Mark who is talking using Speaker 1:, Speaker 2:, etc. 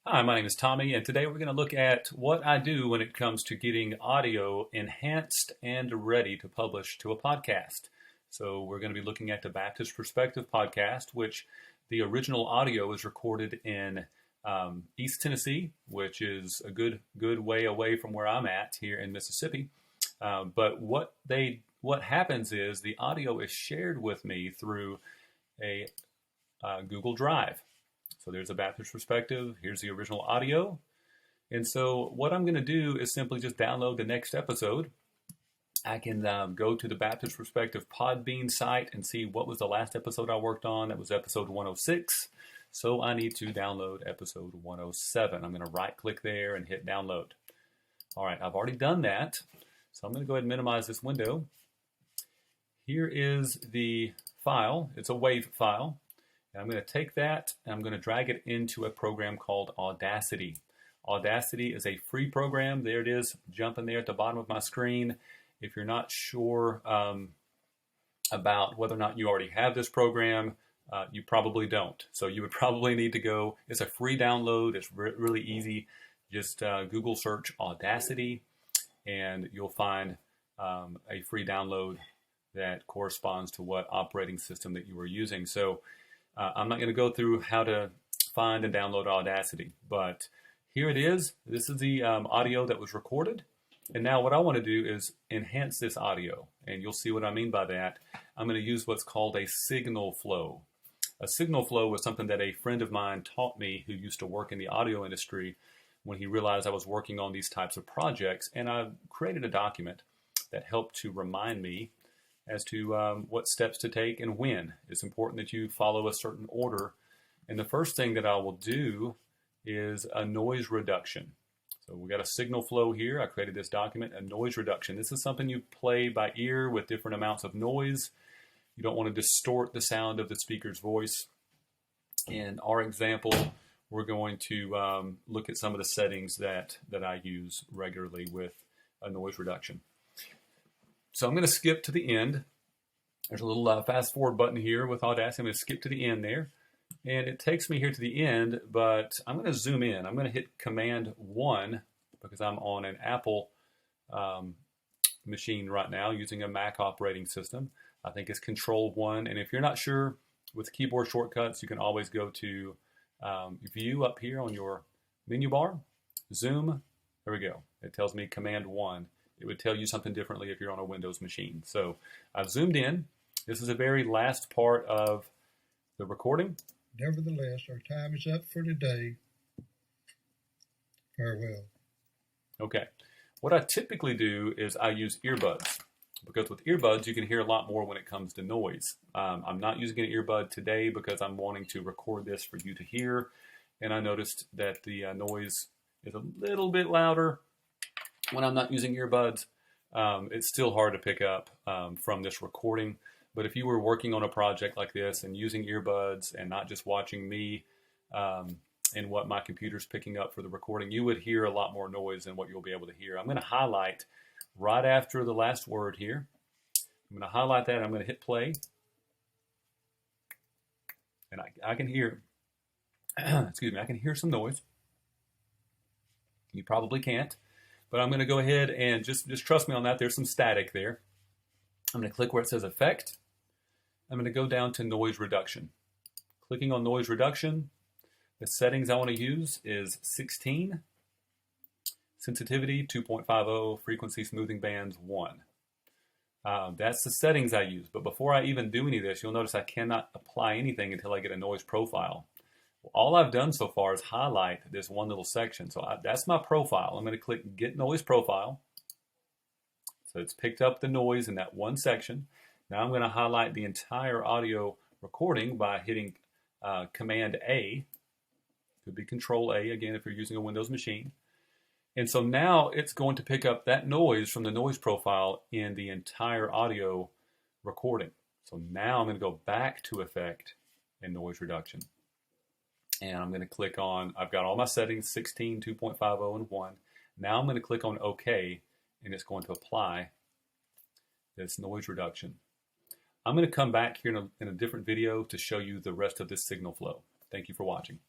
Speaker 1: Hi, my name is Tommy, and today we're going to look at what I do when it comes to getting audio enhanced and ready to publish to a podcast. So, we're going to be looking at the Baptist Perspective podcast, which the original audio is recorded in East Tennessee, which is a good way away from where I'm at here in Mississippi. But what happens is the audio is shared with me through a Google Drive. So there's a Baptist Perspective. Here's the original audio. And so what I'm going to do is simply just download the next episode. I can go to the Baptist Perspective Podbean site and see what was the last episode I worked on. That was episode 106. So I need to download episode 107. I'm going to right click there and hit download. All right, I've already done that. So I'm going to go ahead and minimize this window. Here is the file. It's a WAV file. And I'm going to take that and I'm going to drag it into a program called Audacity. Audacity is a free program. There it is, jumping there at the bottom of my screen. If you're not sure about whether or not you already have this program, you probably don't. So you would probably need to go. It's a free download. It's really easy. Just Google search Audacity and you'll find a free download that corresponds to what operating system that you are using. So I'm not going to go through how to find and download Audacity, but here it is. This is the audio that was recorded. And now what I want to do is enhance this audio, and you'll see what I mean by that. I'm going to use what's called a signal flow. A signal flow was something that a friend of mine taught me who used to work in the audio industry when he realized I was working on these types of projects, and I created a document that helped to remind me as to what steps to take and when. It's important that you follow a certain order. And the first thing that I will do is a noise reduction. So we got a signal flow here. I created this document, a noise reduction. This is something you play by ear with different amounts of noise. You don't want to distort the sound of the speaker's voice. In our example, we're going to look at some of the settings that I use regularly with a noise reduction. So I'm going to skip to the end. There's a little fast forward button here with Audacity. I'm going to skip to the end there. And it takes me here to the end, but I'm going to zoom in. I'm going to hit Command 1 because I'm on an Apple machine right now using a Mac operating system. I think it's Control 1. And if you're not sure with keyboard shortcuts, you can always go to View up here on your menu bar. Zoom. There we go. It tells me Command 1. It would tell you something differently if you're on a Windows machine. So I've zoomed in. This is the very last part of the recording.
Speaker 2: Nevertheless, our time is up for today. Farewell.
Speaker 1: Okay. What I typically do is I use earbuds because with earbuds you can hear a lot more when it comes to noise. I'm not using an earbud today because I'm wanting to record this for you to hear. And I noticed that the noise is a little bit louder when I'm not using earbuds. It's still hard to pick up from this recording. But if you were working on a project like this and using earbuds and not just watching me and what my computer's picking up for the recording, you would hear a lot more noise than what you'll be able to hear. I'm going to highlight right after the last word here. I'm going to highlight that. I'm going to hit play. And I can hear, excuse me, I can hear some noise. You probably can't. But I'm going to go ahead and just trust me on that. There's some static there. I'm going to click where it says Effect. I'm going to go down to Noise Reduction. Clicking on Noise Reduction, the settings I want to use is 16, sensitivity 2.50, frequency smoothing bands 1. That's the settings I use. But before I even do any of this, you'll notice I cannot apply anything until I get a noise profile. All I've done so far is highlight this one little section. So that's my profile. I'm going to click Get Noise Profile. So it's picked up the noise in that one section. Now I'm going to highlight the entire audio recording by hitting Command A. Could be Control A, again, if you're using a Windows machine. And so now it's going to pick up that noise from the noise profile in the entire audio recording. So now I'm going to go back to Effect and Noise Reduction. And I'm going to click on, I've got all my settings, 16, 2.50, and 1. Now I'm going to click on OK, and it's going to apply this noise reduction. I'm going to come back here in a different video to show you the rest of this signal flow. Thank you for watching.